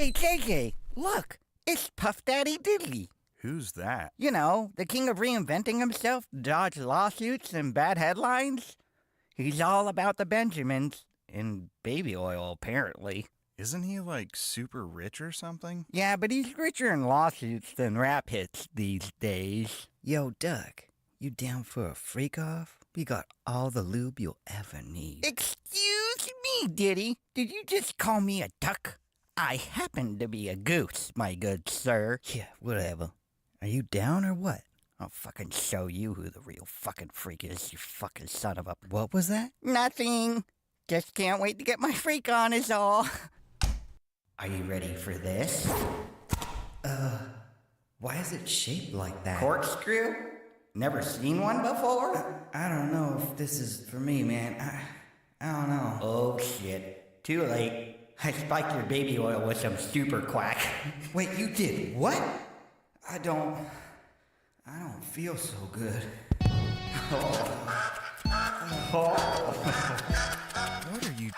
Hey, JJ, look, it's Puff Daddy Diddley. Who's that? You know, the king of reinventing himself to dodge lawsuits and bad headlines. He's all about the Benjamins, and baby oil, apparently. Isn't he, like, super rich or something? Yeah, but he's richer in lawsuits than rap hits these days. Yo, Doug, you down for a freak-off? We got all the lube you'll ever need. Excuse me, Diddy. Did you just call me a duck? I happen to be a goose, my good sir. Yeah, whatever. Are you down or what? I'll fucking show you who the real fucking freak is, you fucking son of a... What was that? Nothing. Just can't wait to get my freak on is all. Are you ready for this? Why is it shaped like that? Corkscrew? Never seen one before? I don't know if this is for me, man. I don't know. Oh, shit. Too late. I spiked your baby oil with some super quack. Wait, you did what? I don't feel so good. What are you...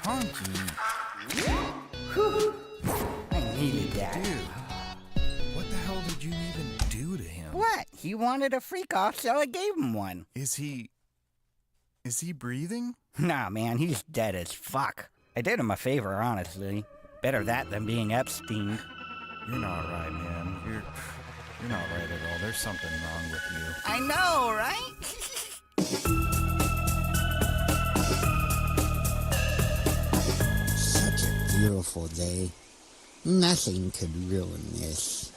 honky? Whew. I needed that. Dude, what the hell did you even do to him? What? He wanted a freak off, so I gave him one. Is he breathing? Nah, man, he's dead as fuck. I did him a favor, honestly. Better that than being Epstein. You're not right, man. You're not right at all. There's something wrong with you. I know, right? Such a beautiful day. Nothing could ruin this.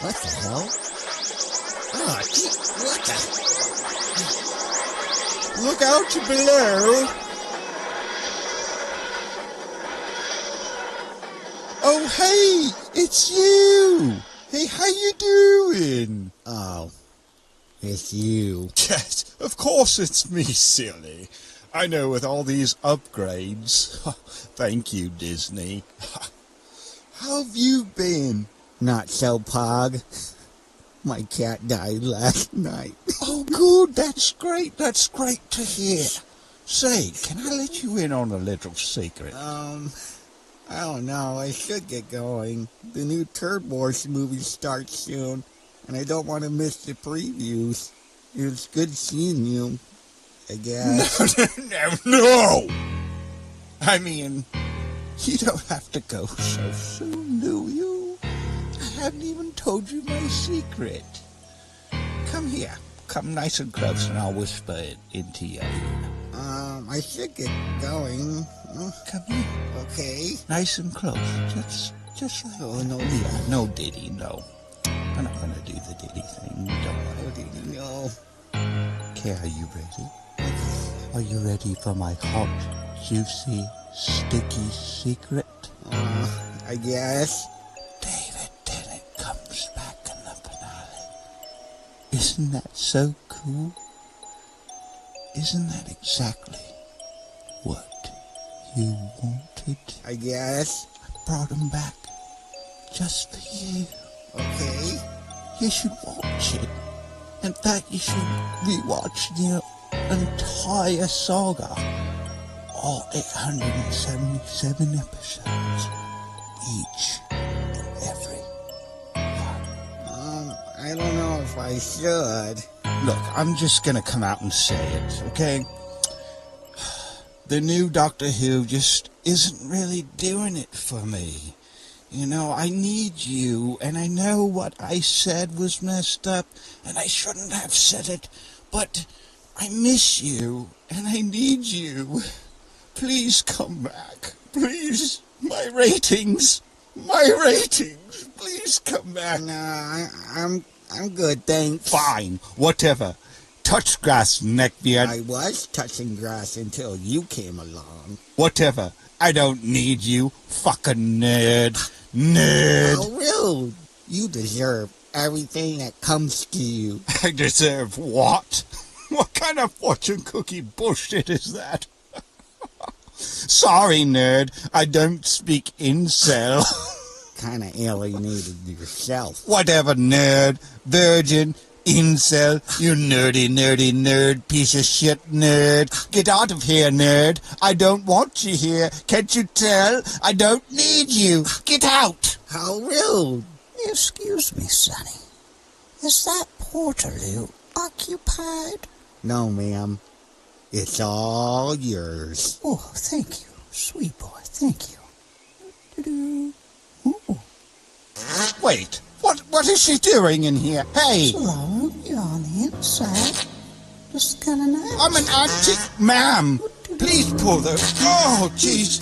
What the hell? Oh, gee, what the? Look out below! Oh, hey, it's you! Hey, how you doing? Oh, it's you. Yes, of course it's me, silly. I know, with all these upgrades. Thank you, Disney. How have you been? Not so, Pog. My cat died last night. Oh, good, that's great to hear. Say, can I let you in on a little secret? I don't know, I should get going. The new Turd Wars movie starts soon, and I don't want to miss the previews. It was good seeing you, I guess. No! I mean, you don't have to go so soon, do you? I haven't even told you my secret. Come here. Come nice and close, and I'll whisper it into your ear. I should get going. Come here. Okay. Nice and close. Just like... Oh, no. Yeah, no Diddy, no. I'm not gonna do the Diddy thing. Don't worry. Diddy, no. Okay, are you ready? Are you ready for my hot, juicy, sticky secret? I guess. David Tennant comes back in the finale. Isn't that so cool? Isn't that exactly what you wanted? I guess. I brought him back just for you. Okay. You should watch it. In fact, you should rewatch the entire saga. All 877 episodes. Each and every one. I don't know if I should. Look, I'm just gonna come out and say it, okay? The new Doctor Who just isn't really doing it for me. You know, I need you, and I know what I said was messed up, and I shouldn't have said it, but I miss you, and I need you. Please come back. Please. My ratings, please come back. Nah, I'm good, thanks. Fine, whatever. Touch grass, neckbeard. I was touching grass until you came along. Whatever. I don't need you, fucking nerd. Nerd. Oh, rude. You deserve everything that comes to you. I deserve what? What kind of fortune cookie bullshit is that? Sorry, nerd. I don't speak incel. Kinda alienated yourself. Whatever, nerd. Virgin. incel, you nerdy nerd, piece of shit nerd. Get out of here, nerd. I don't want you here. Can't you tell? I don't need you. Get out. How rude. Excuse me, Sonny. Is that Portaloo occupied? No, ma'am. It's all yours. Oh, thank you, sweet boy, thank you. Do-do. Oh, Wait, what is she doing in here? Hey, hello, you're on the inside. Just kind of nice. I'm an antique, ma'am. Please pull those. Oh, jeez.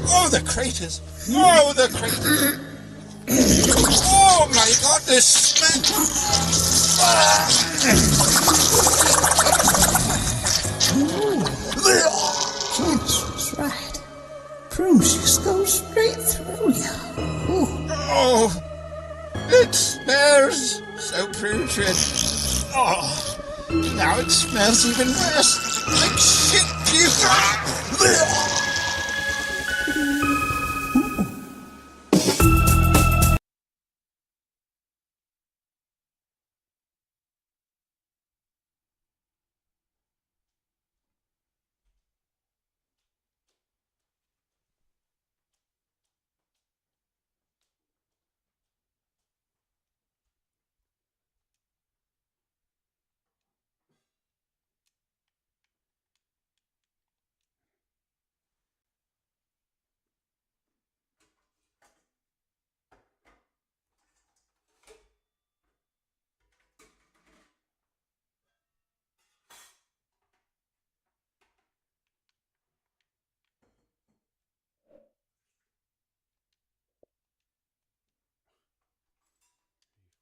Oh, the craters. Oh, the craters. Oh, my God, this smell. Chance was right. Prunes just go straight through you. Oh, Oh, it smells so putrid. Oh, now it smells even worse. Like shit, you.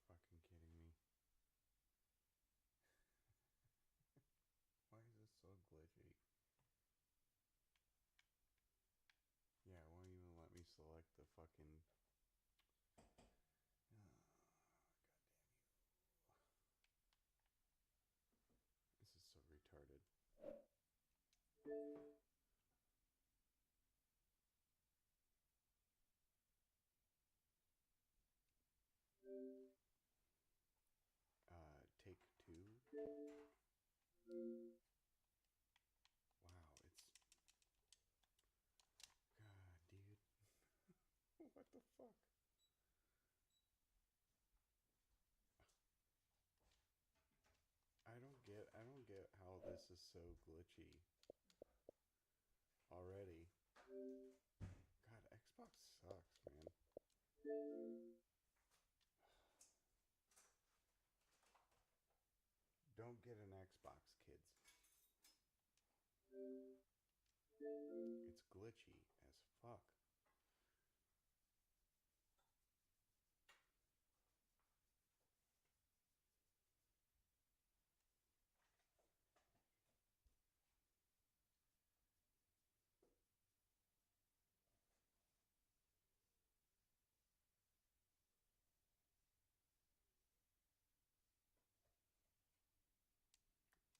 Fucking kidding me? Why is this so glitchy? Yeah, it won't even let me select the fucking. This is so retarded. Take two. Wow, it's. God, dude. What the fuck? I don't get how this is so glitchy already. God, Xbox sucks, man. Don't get an Xbox, kids. It's glitchy as fuck.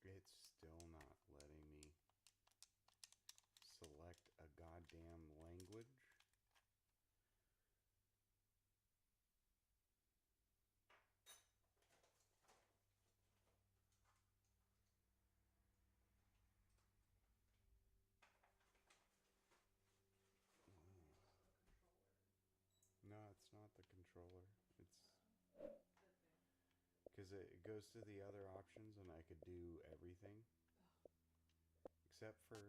It's still not letting me select a goddamn language. No, it's not the controller. It's because it goes to the other options and I could do everything except for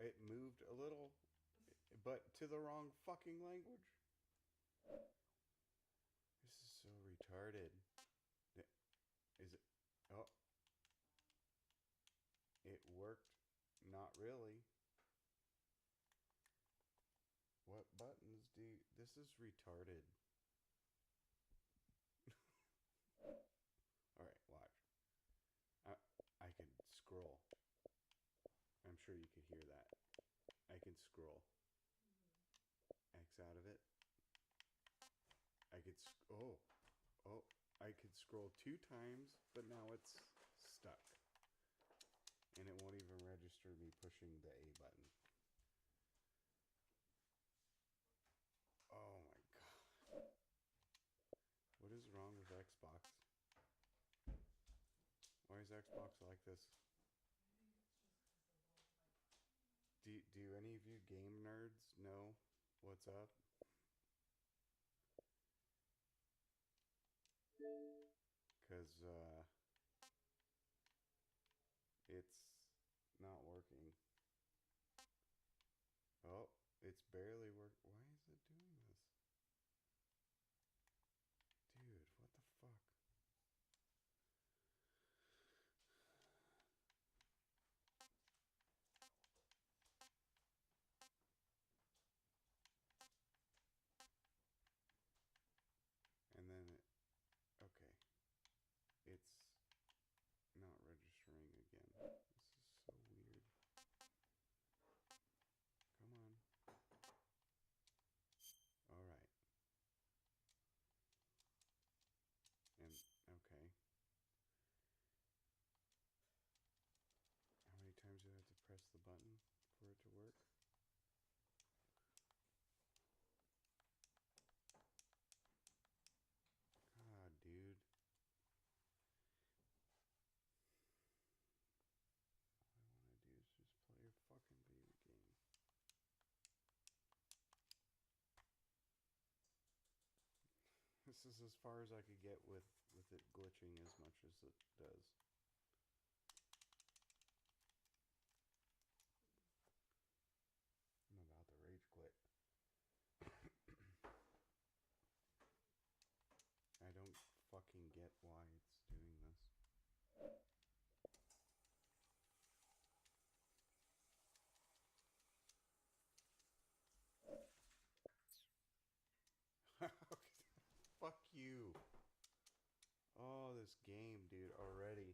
it moved a little, but to the wrong fucking language. This is so retarded. Is it? Oh, it worked. Not really. What buttons do you... This is retarded. All right, watch. I can scroll. I'm sure you could hear that. I can scroll. X out of it. I could oh, I could scroll 2 times, but now it's stuck. And it won't even register me pushing the A button. Oh my god. What is wrong with Xbox? is Xbox like this? Do any of you game nerds know what's up? Because it's not working. Oh, it's barely work. Why is it doing this? Dude, what the fuck? And then okay. It's not registering again. This is so weird. Come on. Alright. And, okay. How many times do I have to press the button for it to work? God, dude. All I want to do is just play a fucking video game. This is as far as I could get with it glitching as much as it does. I'm about to rage quit. I don't fucking get why it's doing this. Fuck you. Oh, this game, dude, already.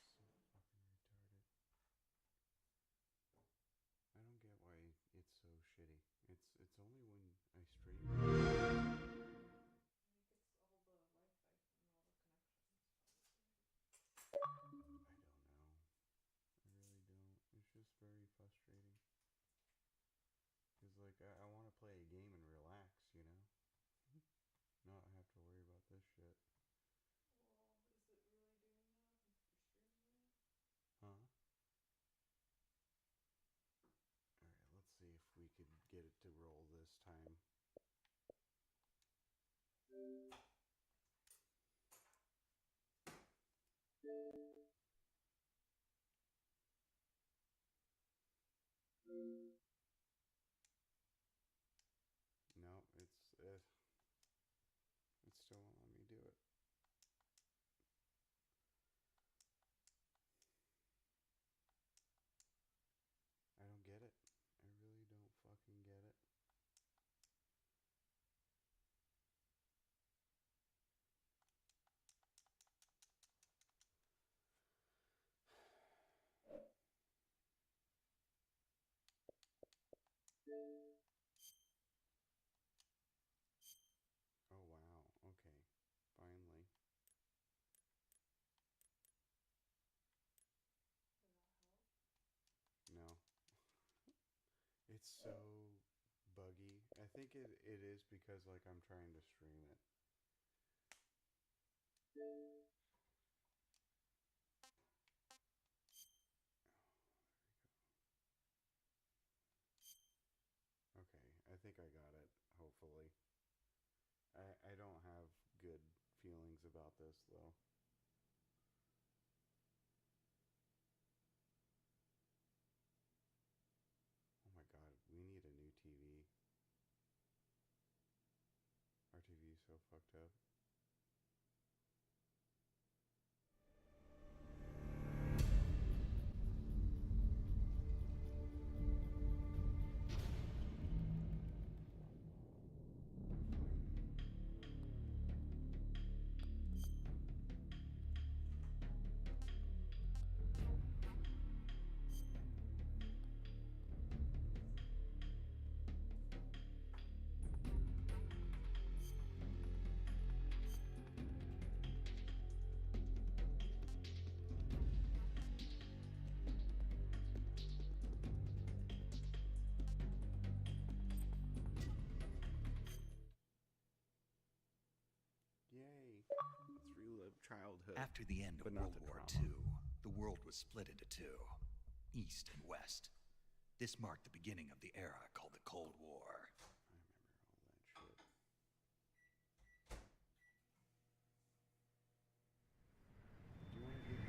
So fucking retarded. I don't get why it's so shitty. It's only when I stream. I think it's all the Wi-Fi from all the connections. I don't know. I really don't. It's just very frustrating. Because, like, I want to play a game and relax, you know? Not have to worry about this shit. Well, is it really doing that if you're streaming it? Huh? Alright, let's see if we can get it to roll this time. No, it still won't let me do it. I don't get it. I really don't fucking get it. Oh wow, okay. Finally. Did that help? No. It's so buggy. I think it is because, like, I'm trying to stream it. Okay, I think I got it, hopefully. I don't have good feelings about this, though. Oh my god, we need a new TV. Our TV is so fucked up. hood. After the end of but not World the War trauma. II, the world was split into two, East and West. This marked the beginning of the era called the Cold War. I remember all that shit. Do you want to get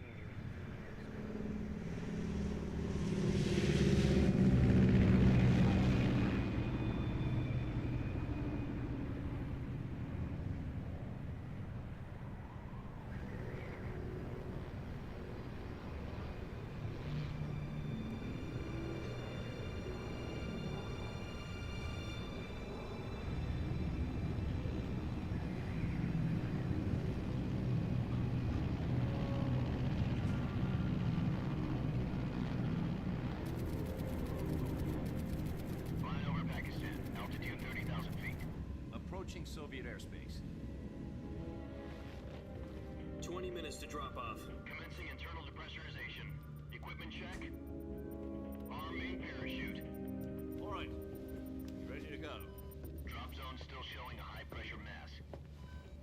Flying over Pakistan, altitude 30,000 feet. Approaching Soviet airspace. 20 minutes to drop off. Commencing internal depressurization. Equipment check. Arm main parachute. All right. Ready to go. Drop zone still showing a high pressure mass.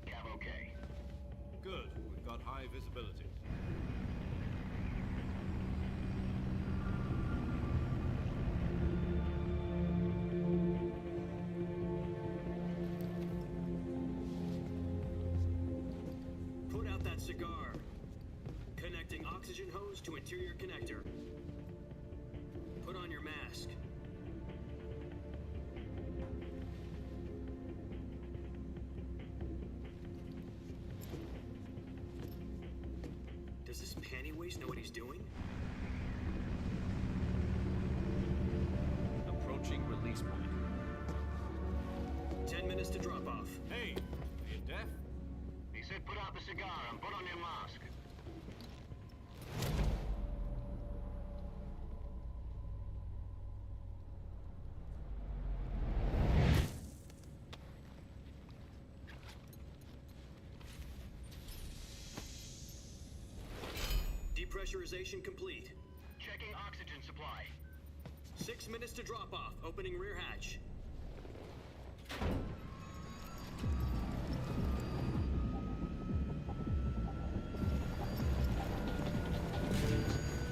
Cav okay. Good. We've got high visibility. Put out that cigar. Connecting oxygen hose to interior connector. Put on your mask. Does this panty waste know what he's doing? Approaching release point. 10 minutes to drop off. Hey, are you deaf? He said put out the cigar and put on your mask. Depressurization complete. Checking oxygen supply. 6 minutes to drop off. Opening rear hatch.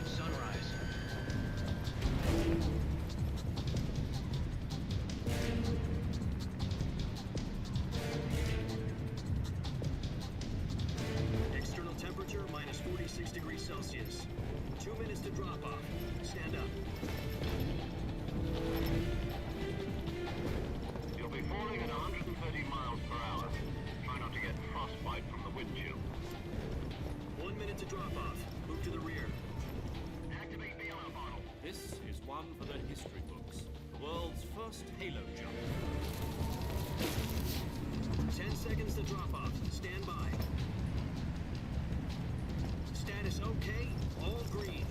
Sunrise. External temperature minus 46 degrees Celsius. 2 minutes to drop off. Stand up. You'll be falling at 130 miles per hour. Try not to get frostbite from the wind chill. 1 minute to drop off. Move to the rear. Activate bailout model. This is one for the history books. The world's first halo jump. 10 seconds to drop off. Stand by. Status okay. All green.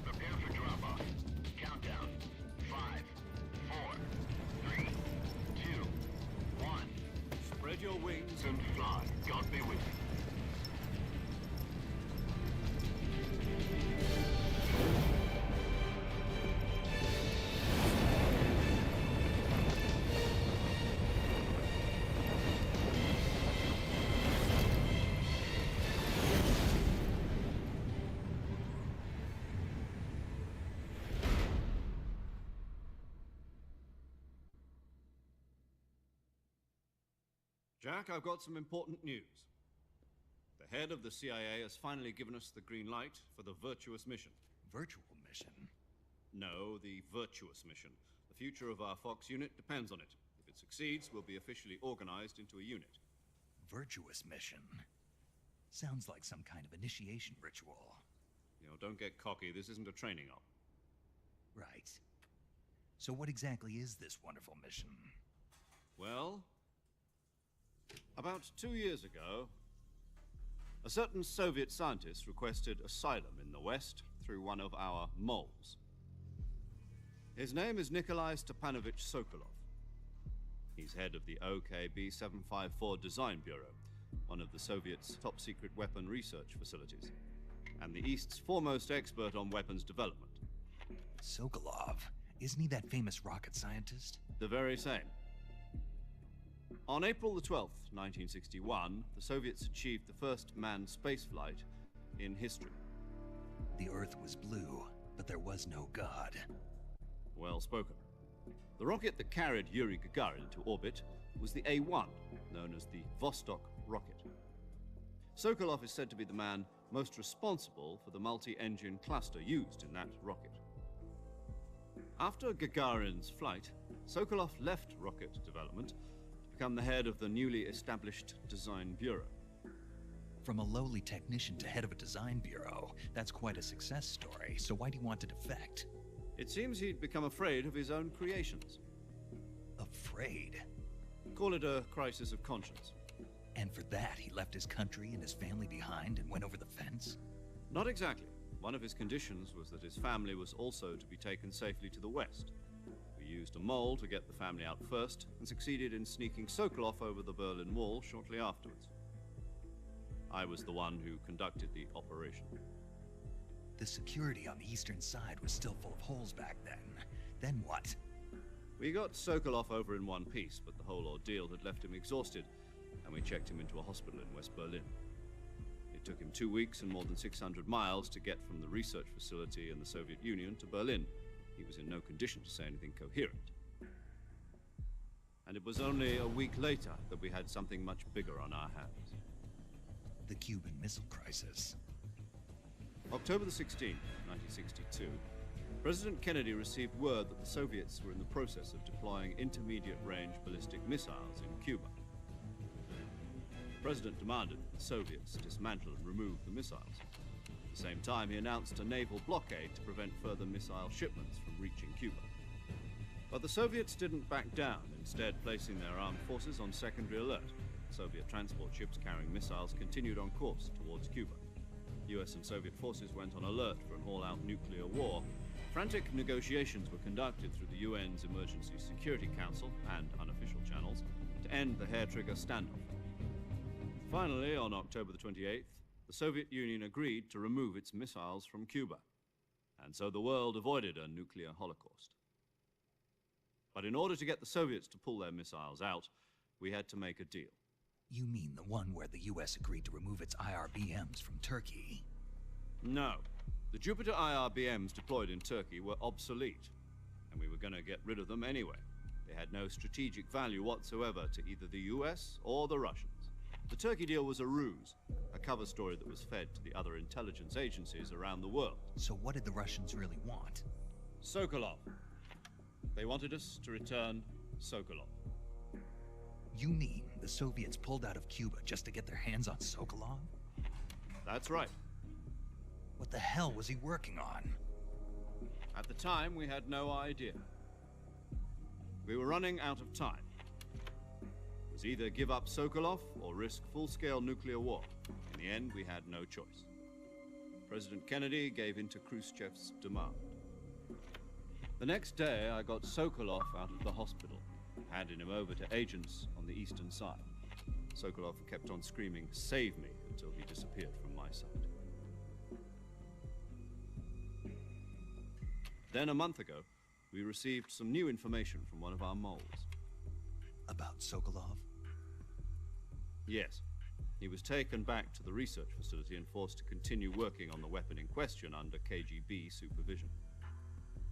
Prepare for drop off. Countdown. 5, 4, 3, 2, 1. Spread your wings And fly. God be with you. Jack, I've got some important news. The head of the CIA has finally given us the green light for the virtuous mission. Virtual mission? No, the virtuous mission. The future of our Fox unit depends on it. If it succeeds, we'll be officially organized into a unit. Virtuous mission? Sounds like some kind of initiation ritual. You know, don't get cocky. This isn't a training op. Right. So what exactly is this wonderful mission? Well, about 2 years ago, a certain Soviet scientist requested asylum in the West through one of our moles. His name is Nikolai Stepanovich Sokolov. He's head of the OKB 754 Design Bureau, one of the Soviets' top-secret weapon research facilities, and the East's foremost expert on weapons development. Sokolov? Isn't he that famous rocket scientist? The very same. On April the 12th, 1961, the Soviets achieved the first manned spaceflight in history. The Earth was blue, but there was no God. Well spoken. The rocket that carried Yuri Gagarin into orbit was the A-1, known as the Vostok rocket. Sokolov is said to be the man most responsible for the multi-engine cluster used in that rocket. After Gagarin's flight, Sokolov left rocket development to become the head of the newly established Design Bureau. From a lowly technician to head of a design bureau, that's quite a success story, so why do you want to defect? It seems he'd become afraid of his own creations. Afraid? Call it a crisis of conscience. And for that, he left his country and his family behind and went over the fence? Not exactly. One of his conditions was that his family was also to be taken safely to the west. We used a mole to get the family out first and succeeded in sneaking Sokolov over the Berlin Wall shortly afterwards. I was the one who conducted the operation. The security on the eastern side was still full of holes back then. Then what? We got Sokolov over in one piece, but the whole ordeal had left him exhausted, and we checked him into a hospital in West Berlin. It took him 2 weeks and more than 600 miles to get from the research facility in the Soviet Union to Berlin. He was in no condition to say anything coherent. And it was only a week later that we had something much bigger on our hands. The Cuban Missile Crisis. October the 16th, 1962, President Kennedy received word that the Soviets were in the process of deploying intermediate-range ballistic missiles in Cuba. The President demanded that the Soviets dismantle and remove the missiles. At the same time, he announced a naval blockade to prevent further missile shipments from reaching Cuba. But the Soviets didn't back down, instead placing their armed forces on secondary alert. Soviet transport ships carrying missiles continued on course towards Cuba. US and Soviet forces went on alert for an all-out nuclear war. Frantic negotiations were conducted through the UN's Emergency Security Council and unofficial channels to end the hair-trigger standoff. Finally, on October the 28th, the Soviet Union agreed to remove its missiles from Cuba, and so the world avoided a nuclear holocaust. But in order to get the Soviets to pull their missiles out, we had to make a deal. You mean the one where the US agreed to remove its IRBMs from Turkey? No. The Jupiter IRBMs deployed in Turkey were obsolete, and we were going to get rid of them anyway. They had no strategic value whatsoever to either the US or the Russians. The Turkey deal was a ruse, a cover story that was fed to the other intelligence agencies around the world. So what did the Russians really want? Sokolov. They wanted us to return Sokolov. You mean the Soviets pulled out of Cuba just to get their hands on Sokolov? That's right. What the hell was he working on? At the time, we had no idea. We were running out of time. It was either give up Sokolov or risk full-scale nuclear war. In the end, we had no choice. President Kennedy gave in to Khrushchev's demand. The next day, I got Sokolov out of the hospital, handing him over to agents on the eastern side. Sokolov kept on screaming, "Save me," until he disappeared from my sight. Then a month ago, we received some new information from one of our moles. About Sokolov? Yes. He was taken back to the research facility and forced to continue working on the weapon in question under KGB supervision.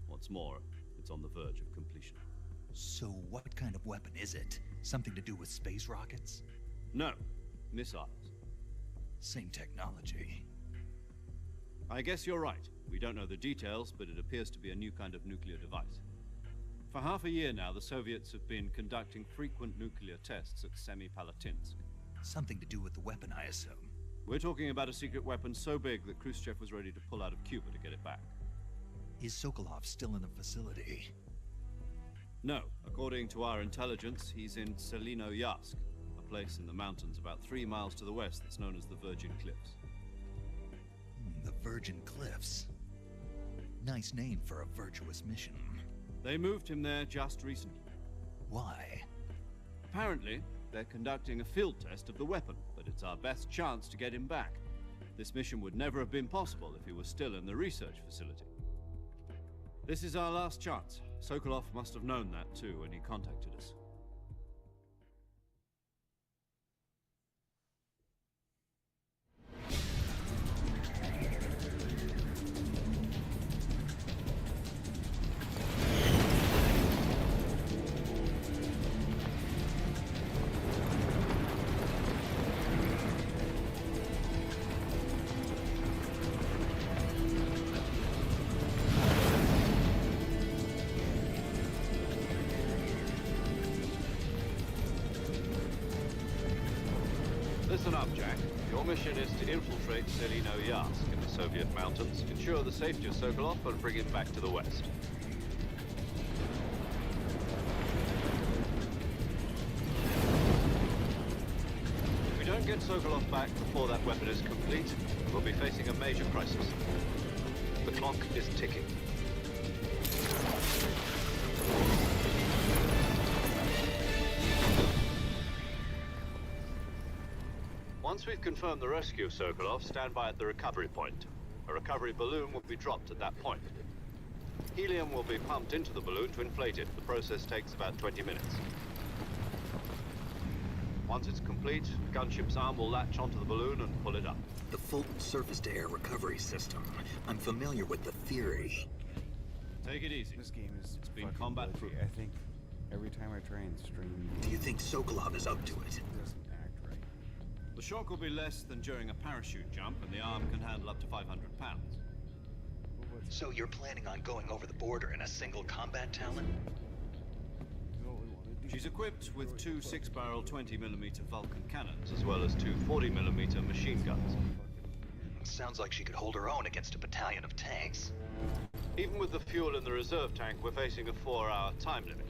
What's more, it's on the verge of completion. So what kind of weapon is it? Something to do with space rockets? No, missiles. Same technology. I guess you're right. We don't know the details, but it appears to be a new kind of nuclear device. For half a year now, the Soviets have been conducting frequent nuclear tests at Semipalatinsk. Something to do with the weapon, I assume. We're talking about a secret weapon so big that Khrushchev was ready to pull out of Cuba to get it back. Is Sokolov still in the facility? No. According to our intelligence, he's in Selino-Yarsk, a place in the mountains about 3 miles to the west that's known as the Virgin Cliffs. The Virgin Cliffs. Nice name for a virtuous mission. They moved him there just recently. Why? Apparently, they're conducting a field test of the weapon, but it's our best chance to get him back. This mission would never have been possible if he was still in the research facility. This is our last chance. Sokolov must have known that too when he contacted us. Listen up, Jack. Your mission is to infiltrate Selino Yask in the Soviet mountains, ensure the safety of Sokolov, and bring him back to the West. If we don't get Sokolov back before that weapon is complete, we'll be facing a major crisis. The clock is ticking. Once we've confirmed the rescue of Sokolov, stand by at the recovery point. A recovery balloon will be dropped at that point. Helium will be pumped into the balloon to inflate it. The process takes about 20 minutes. Once it's complete, the gunship's arm will latch onto the balloon and pull it up. The Fulton surface-to-air recovery system. I'm familiar with the theory. Take it easy. This game is It's been fucking combat glitchy. proof. I think every time I try and stream, Do you think Sokolov is up to it? it doesn't act right. The shock will be less than during a parachute jump, and the arm can handle up to 500 pounds. So you're planning on going over the border in a single combat Talon? She's equipped with two 6-barrel 20mm Vulcan cannons, as well as two 40mm machine guns. Sounds like she could hold her own against a battalion of tanks. Even with the fuel in the reserve tank, we're facing a 4-hour time limit.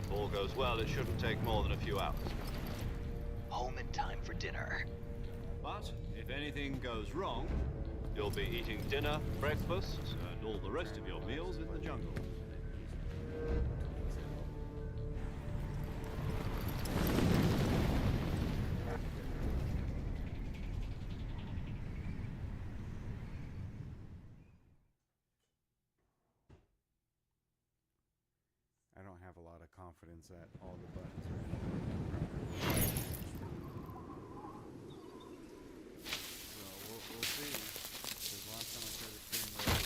If all goes well, it shouldn't take more than a few hours. Home in time for dinner. But if anything goes wrong, you'll be eating dinner, breakfast, and all the rest of your meals in the jungle. I don't have a lot of confidence that all the buttons are. Well, we'll see. Because last time I tried to stream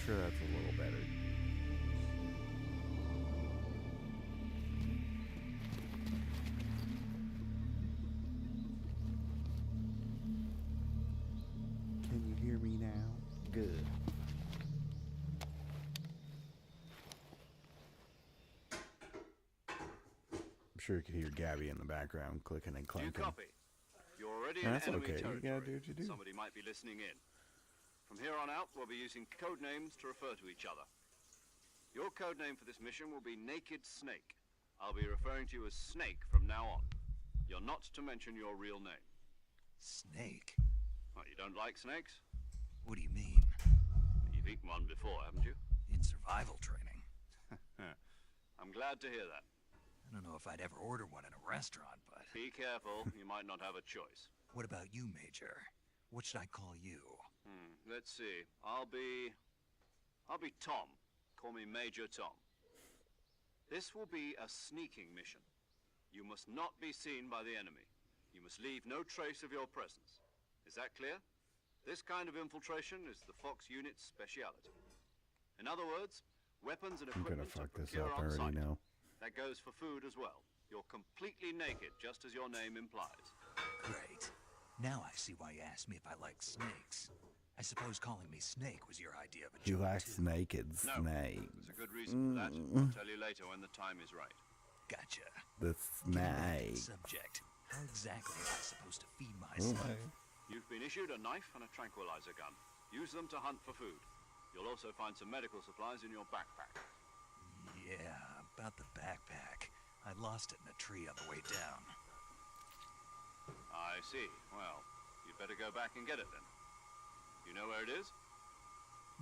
sure that's a little better. Can you hear me now? Good. I'm sure you can hear Gabby in the background clicking and Do you clunking. copy? You're already in That's enemy okay. You territory. gotta do what you do. Somebody might be listening in. From here on out, we'll be using code names to refer to each other. Your code name for this mission will be Naked Snake. I'll be referring to you as Snake from now on. You're not to mention your real name. Snake? What, you don't like snakes? What do you mean? You've eaten one before, haven't you? In survival training. I'm glad to hear that. I don't know if I'd ever order one in a restaurant, but... Be careful, you might not have a choice. What about you, Major? What should I call you? Let's see. I'll be Tom. Call me Major Tom. This will be a sneaking mission. You must not be seen by the enemy. You must leave no trace of your presence. Is that clear? This kind of infiltration is the Fox unit's speciality. In other words, weapons and I'm gonna equipment fuck are this procure up. I on already site. know. That goes for food as well. You're completely naked, just as your name implies. Great. Now I see why you asked me if I like snakes. I suppose calling me Snake was your idea of a He joke, likes too. naked No, snakes. there's a good reason for that. I'll tell you later when the time is right. Gotcha. The snake. Subject. How exactly am I supposed to feed myself? You've been issued a knife and a tranquilizer gun. Use them to hunt for food. You'll also find some medical supplies in your backpack. Yeah, about the backpack. I lost it in a tree on the way down. I see. Well, you'd better go back and get it then. You know where it is?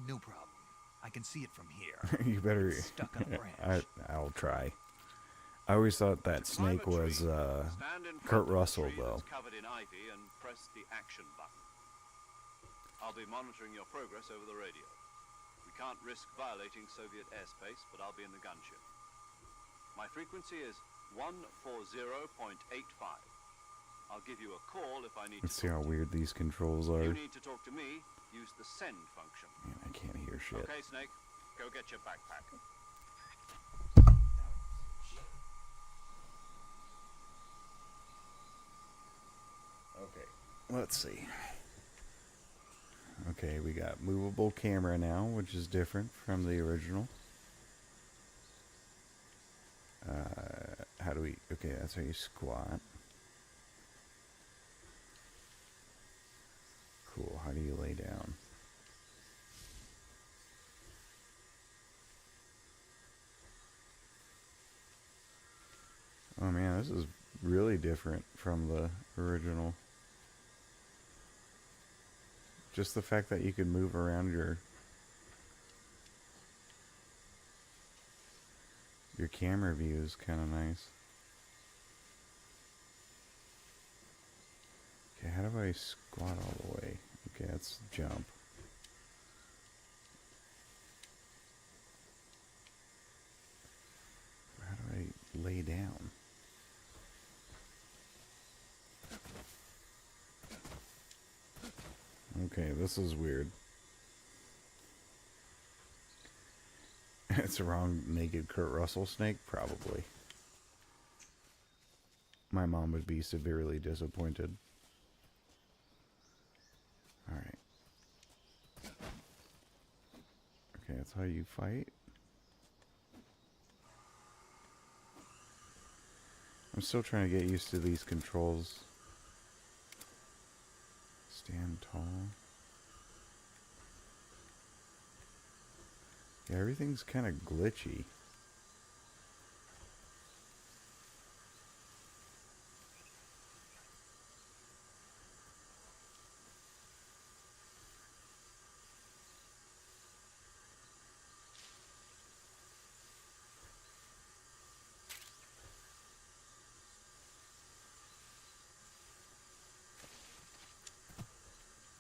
No problem. I can see it from here. You better. It's stuck on a branch. I'll try. I always thought that snake was Kurt Russell, though. Covered in ivy and press the action button. I'll be monitoring your progress over the radio. We can't risk violating Soviet airspace, but I'll be in the gunship. My frequency is 140.85. I'll give you a call if I need Let's to. see how weird these controls are. You need to talk to me. Use the send function. Man, I can't hear shit. Okay, Snake. Go get your backpack. Okay, let's see. Okay, we got movable camera now, which is different from the original. How do we... Okay, that's how you squat. Cool, how do you lay down? Oh man, this is really different from the original. Just the fact that you can move around your camera view is kind of nice. Okay, how do I squat all the way? Okay, that's jump. How do I lay down? Okay, this is weird. It's the wrong naked Kurt Russell snake? Probably. My mom would be severely disappointed. Alright. Okay, that's how you fight. I'm still trying to get used to these controls. Stand tall. Yeah, everything's kind of glitchy.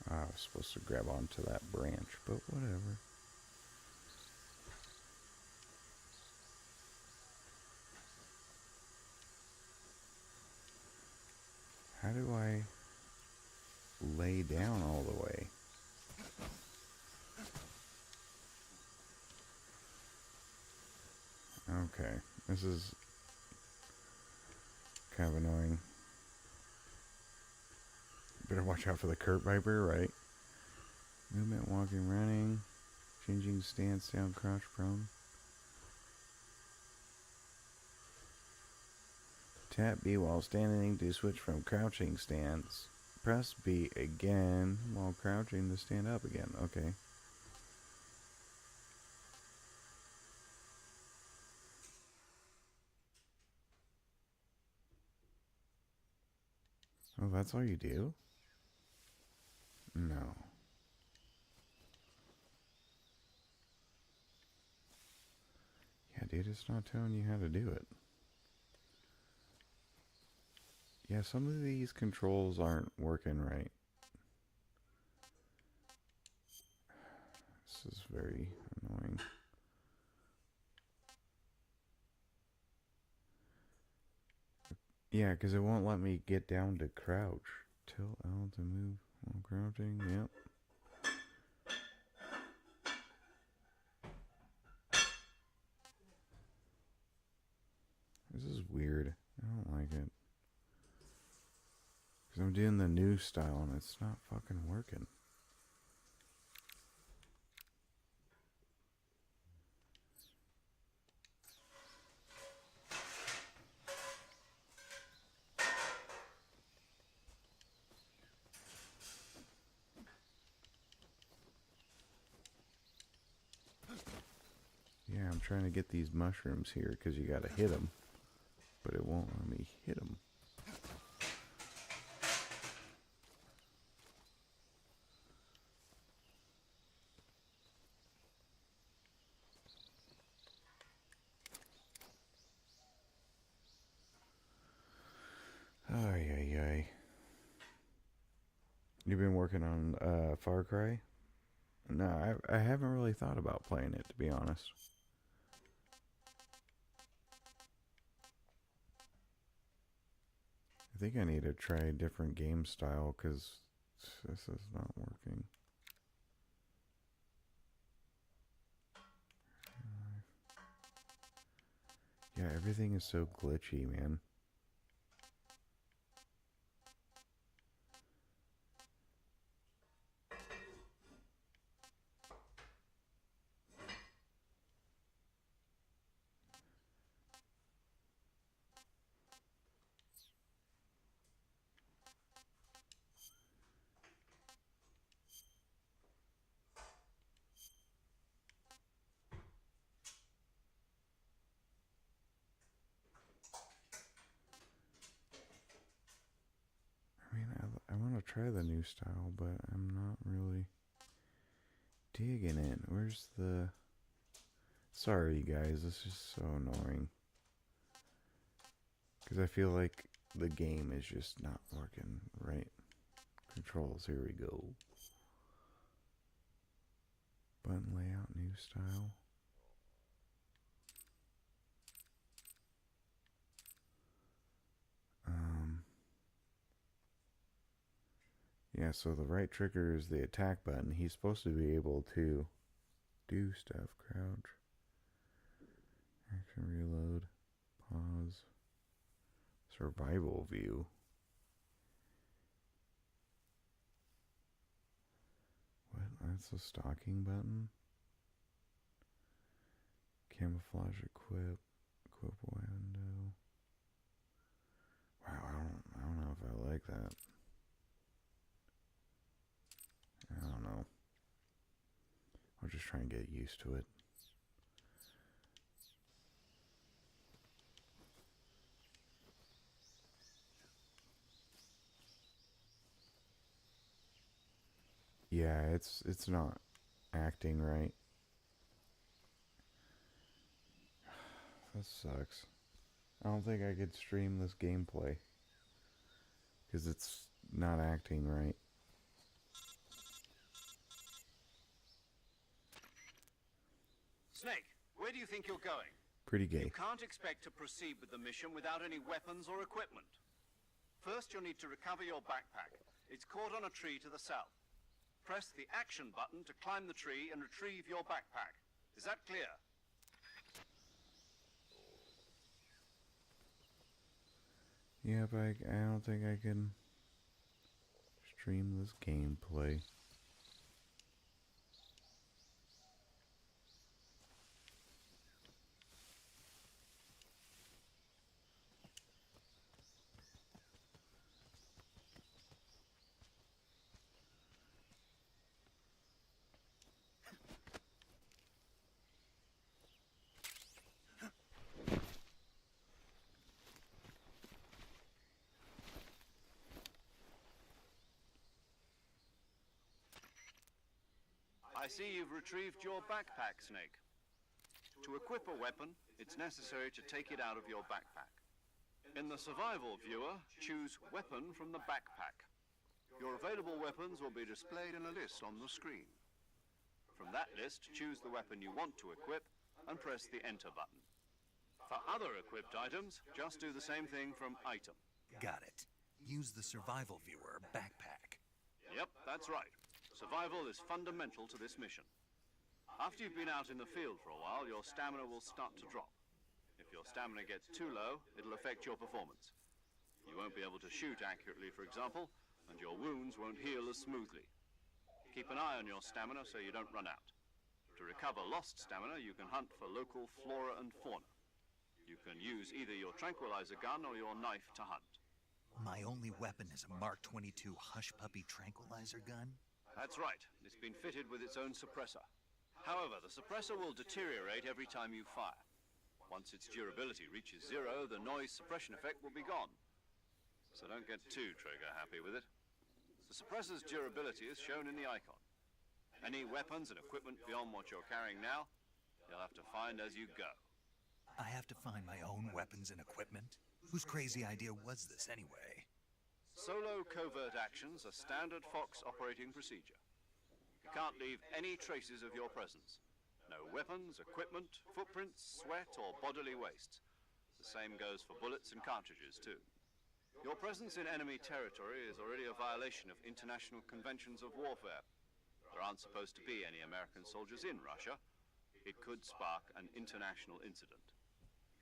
I was supposed to grab onto that branch, but whatever. How do I lay down all the way? Okay, this is kind of annoying. Better watch out for the Kurt Viper, right? Movement, walking, running, changing stance, down, crouch, prone. Tap B while standing to switch from crouching stance. Press B again while crouching to stand up again. Okay. Oh, that's all you do? No. Yeah, dude, it's not telling you how to do it. Yeah, some of these controls aren't working right. This is very annoying. Yeah, because it won't let me get down to crouch. Tilt L to move while crouching, yep. This is weird. I don't like it. Because I'm doing the new style and it's not fucking working. Yeah, I'm trying to get these mushrooms here because you gotta hit them. But it won't let me hit them. You've been working on Far Cry? No, I haven't really thought about playing it, to be honest. I think I need to try a different game style because this is not working. Yeah, everything is so glitchy, man. I mean, I want to try the new style, but I'm not really digging it. Where's the... Sorry, guys, this is so annoying. Because I feel like the game is just not working right. Controls, here we go. Button layout, new style. Yeah, so the right trigger is the attack button. He's supposed to be able to do stuff. Crouch. Action, reload. Pause. Survival view. What? That's a stalking button? Camouflage equip. Equip window. Wow, I don't know if I like that. I don't know. I'll just try and get used to it. Yeah, it's not acting right. That sucks. I don't think I could stream this gameplay because it's not acting right. Snake, where do you think you're going? Pretty gay. You can't expect to proceed with the mission without any weapons or equipment. First, you'll need to recover your backpack. It's caught on a tree to the south. Press the action button to climb the tree and retrieve your backpack. Is that clear? Yeah, but I don't think I can stream this gameplay. I see you've retrieved your backpack, Snake. To equip a weapon, it's necessary to take it out of your backpack. In the survival viewer, choose Weapon from the backpack. Your available weapons will be displayed in a list on the screen. From that list, choose the weapon you want to equip and press the Enter button. For other equipped items, just do the same thing from Item. Got it. Use the survival viewer backpack. Yep, that's right. Survival is fundamental to this mission. After you've been out in the field for a while, your stamina will start to drop. If your stamina gets too low, it'll affect your performance. You won't be able to shoot accurately, for example, and your wounds won't heal as smoothly. Keep an eye on your stamina so you don't run out. To recover lost stamina, you can hunt for local flora and fauna. You can use either your tranquilizer gun or your knife to hunt. My only weapon is a Mark 22 Hush Puppy tranquilizer gun? That's right. It's been fitted with its own suppressor. However, the suppressor will deteriorate every time you fire. Once its durability reaches 0, the noise suppression effect will be gone. So don't get too trigger happy with it. The suppressor's durability is shown in the icon. Any weapons and equipment beyond what you're carrying now, you'll have to find as you go. I have to find my own weapons and equipment? Whose crazy idea was this anyway? Solo covert actions are standard Fox operating procedure. You can't leave any traces of your presence. No weapons, equipment, footprints, sweat, or bodily waste. The same goes for bullets and cartridges, too. Your presence in enemy territory is already a violation of international conventions of warfare. There aren't supposed to be any American soldiers in Russia. It could spark an international incident.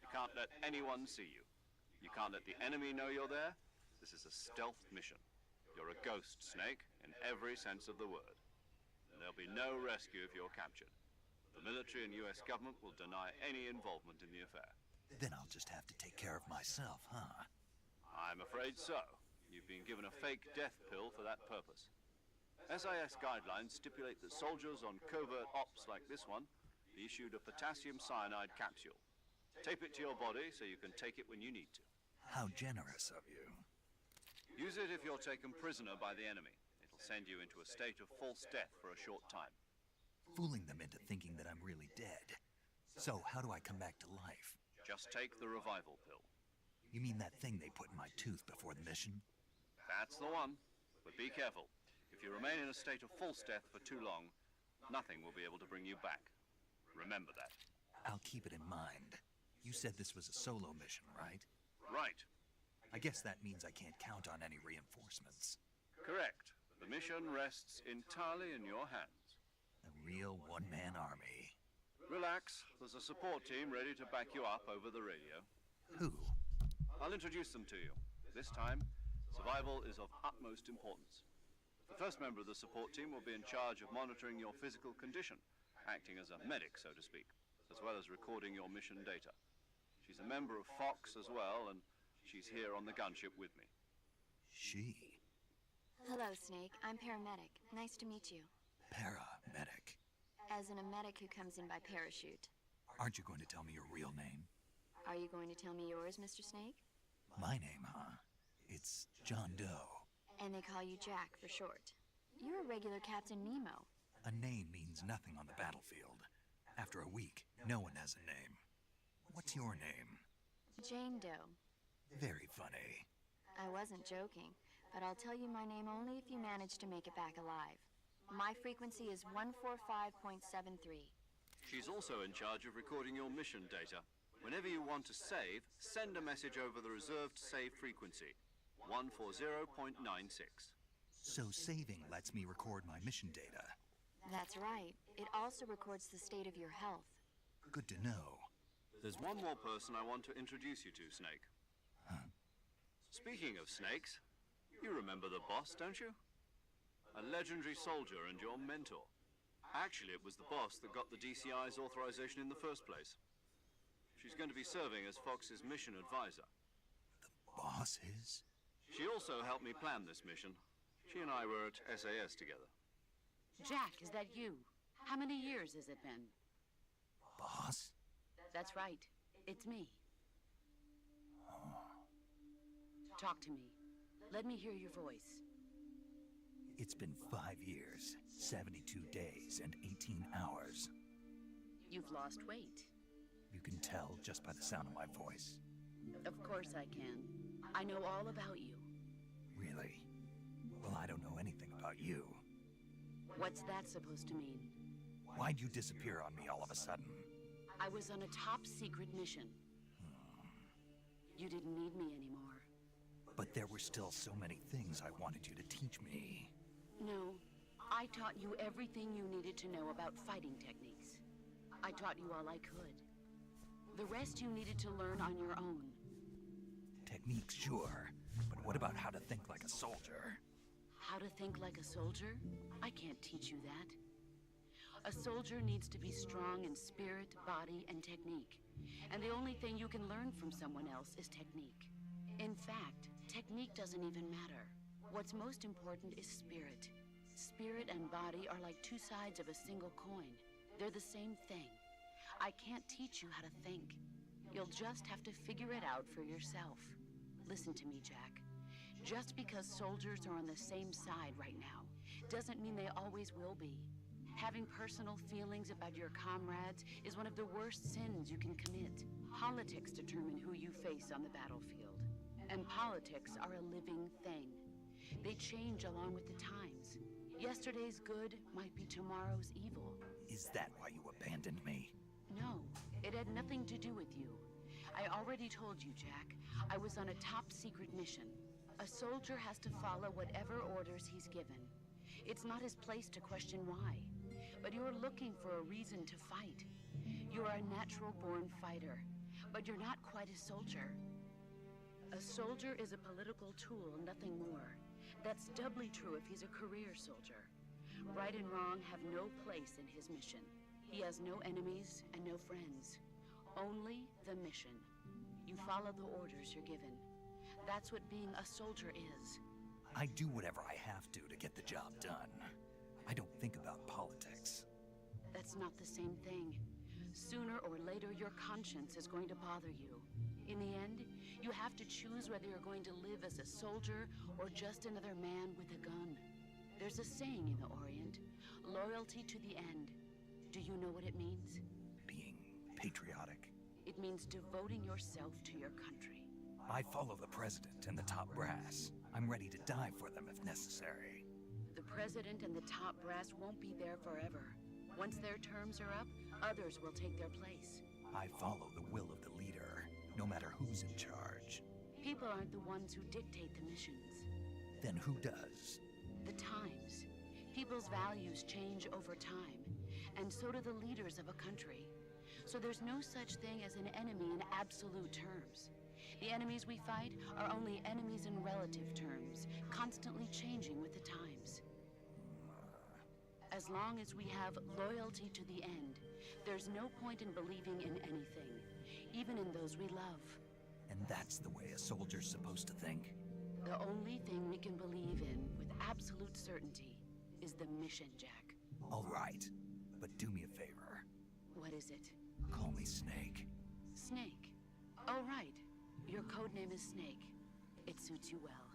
You can't let anyone see you. You can't let the enemy know you're there. This is a stealth mission. You're a ghost, Snake, in every sense of the word. And there'll be no rescue if you're captured. The military and US government will deny any involvement in the affair. Then I'll just have to take care of myself, huh? I'm afraid so. You've been given a fake death pill for that purpose. SIS guidelines stipulate that soldiers on covert ops like this one be issued a potassium cyanide capsule. Tape it to your body so you can take it when you need to. How generous of you. Use it if you're taken prisoner by the enemy. It'll send you into a state of false death for a short time. Fooling them into thinking that I'm really dead. So how do I come back to life? Just take the revival pill. You mean that thing they put in my tooth before the mission? That's the one. But be careful. If you remain in a state of false death for too long, nothing will be able to bring you back. Remember that. I'll keep it in mind. You said this was a solo mission, right? Right. I guess that means I can't count on any reinforcements. Correct. The mission rests entirely in your hands. A real one-man army. Relax. There's a support team ready to back you up over the radio. Who? I'll introduce them to you. This time, survival is of utmost importance. The first member of the support team will be in charge of monitoring your physical condition, acting as a medic, so to speak, as well as recording your mission data. She's a member of Fox as well, and she's here on the gunship with me. She? Hello, Snake. I'm paramedic. Nice to meet you. Paramedic. As in a medic who comes in by parachute. Aren't you going to tell me your real name? Are you going to tell me yours, Mr. Snake? My name, huh? It's John Doe. And they call you Jack for short. You're a regular Captain Nemo. A name means nothing on the battlefield. After a week, no one has a name. What's your name? Jane Doe. Very funny. I wasn't joking, but I'll tell you my name only if you manage to make it back alive. My frequency is 145.73. She's also in charge of recording your mission data. Whenever you want to save, send a message over the reserved save frequency, 140.96. So saving lets me record my mission data. That's right. It also records the state of your health. Good to know. There's one more person I want to introduce you to, Snake. Huh? Speaking of snakes, you remember the boss, don't you? A legendary soldier and your mentor. Actually, it was the boss that got the DCI's authorization in the first place. She's going to be serving as Fox's mission advisor. The boss is? She also helped me plan this mission. She and I were at SAS together. Jack, is that you? How many years has it been? Boss? That's right. It's me. Oh. Talk to me. Let me hear your voice. It's been 5 years, 72 days, and 18 hours. You've lost weight. You can tell just by the sound of my voice. Of course I can. I know all about you. Really? Well, I don't know anything about you. What's that supposed to mean? Why'd you disappear on me all of a sudden? I was on a top-secret mission. You didn't need me anymore. But there were still so many things I wanted you to teach me. No, I taught you everything you needed to know about fighting techniques. I taught you all I could. The rest you needed to learn on your own. Techniques, sure. But what about how to think like a soldier? How to think like a soldier? I can't teach you that. A soldier needs to be strong in spirit, body, and technique. And the only thing you can learn from someone else is technique. In fact, technique doesn't even matter. What's most important is spirit. Spirit and body are like two sides of a single coin. They're the same thing. I can't teach you how to think. You'll just have to figure it out for yourself. Listen to me, Jack. Just because soldiers are on the same side right now doesn't mean they always will be. Having personal feelings about your comrades is one of the worst sins you can commit. Politics determine who you face on the battlefield. And politics are a living thing. They change along with the times. Yesterday's good might be tomorrow's evil. Is that why you abandoned me? No, it had nothing to do with you. I already told you, Jack. I was on a top-secret mission. A soldier has to follow whatever orders he's given. It's not his place to question why. But you're looking for a reason to fight. You're a natural-born fighter, but you're not quite a soldier. A soldier is a political tool, nothing more. That's doubly true if he's a career soldier. Right and wrong have no place in his mission. He has no enemies and no friends. Only the mission. You follow the orders you're given. That's what being a soldier is. I do whatever I have to get the job done. I don't think about politics. That's not the same thing. Sooner or later, your conscience is going to bother you. In the end, you have to choose whether you're going to live as a soldier or just another man with a gun. There's a saying in the Orient, loyalty to the end. Do you know what it means? Being patriotic. It means devoting yourself to your country. I follow the president and the top brass. I'm ready to die for them if necessary. The president and the top brass won't be there forever. Once their terms are up, others will take their place. I follow the will of the leader, no matter who's in charge. People aren't the ones who dictate the missions. Then who does? The times. People's values change over time, and so do the leaders of a country. So there's no such thing as an enemy in absolute terms. The enemies we fight are only enemies in relative terms, constantly changing with the times. As long as we have loyalty to the end, there's no point in believing in anything, even in those we love. And that's the way a soldier's supposed to think? The only thing we can believe in with absolute certainty is the mission, Jack. All right, but do me a favor. What is it? Call me Snake. Snake. Oh, right. Your code name is Snake. It suits you well.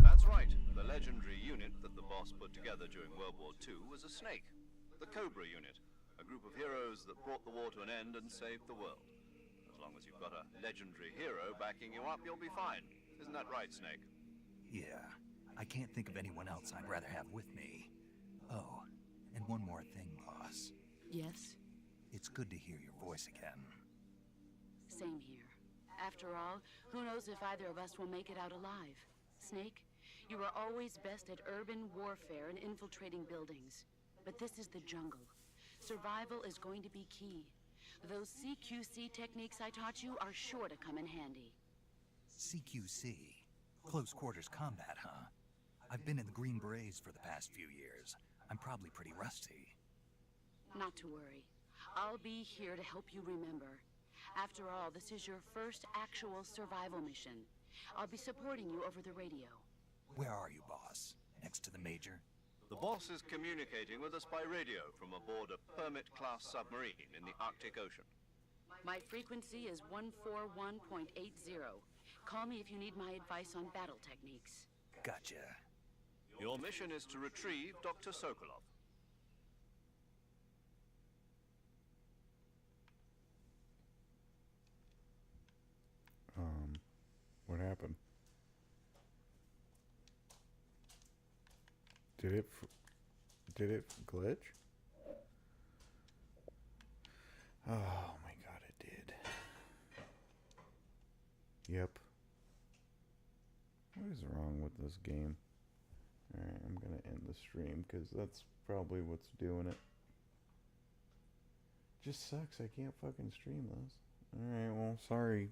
That's right. The legendary unit that the boss put together during World War II was a snake. The Cobra unit. A group of heroes that brought the war to an end and saved the world. As long as you've got a legendary hero backing you up, you'll be fine. Isn't that right, Snake? Yeah. I can't think of anyone else I'd rather have with me. Oh, and one more thing, boss. Yes? It's good to hear your voice again. Same here. After all, who knows if either of us will make it out alive? Snake, you were always best at urban warfare and infiltrating buildings. But this is the jungle. Survival is going to be key. Those CQC techniques I taught you are sure to come in handy. CQC? Close quarters combat, huh? I've been in the Green Berets for the past few years. I'm probably pretty rusty. Not to worry. I'll be here to help you remember. After all, this is your first actual survival mission. I'll be supporting you over the radio. Where are you, boss? Next to the Major? The boss is communicating with us by radio from aboard a Permit-class submarine in the Arctic Ocean. My frequency is 141.80. Call me if you need my advice on battle techniques. Gotcha. Your mission is to retrieve Dr. Sokolov. What happened? Did it glitch? Oh my god, it did. Yep. What is wrong with this game? Alright, I'm gonna end the stream because that's probably what's doing it. Just sucks, I can't fucking stream this. Alright, well, sorry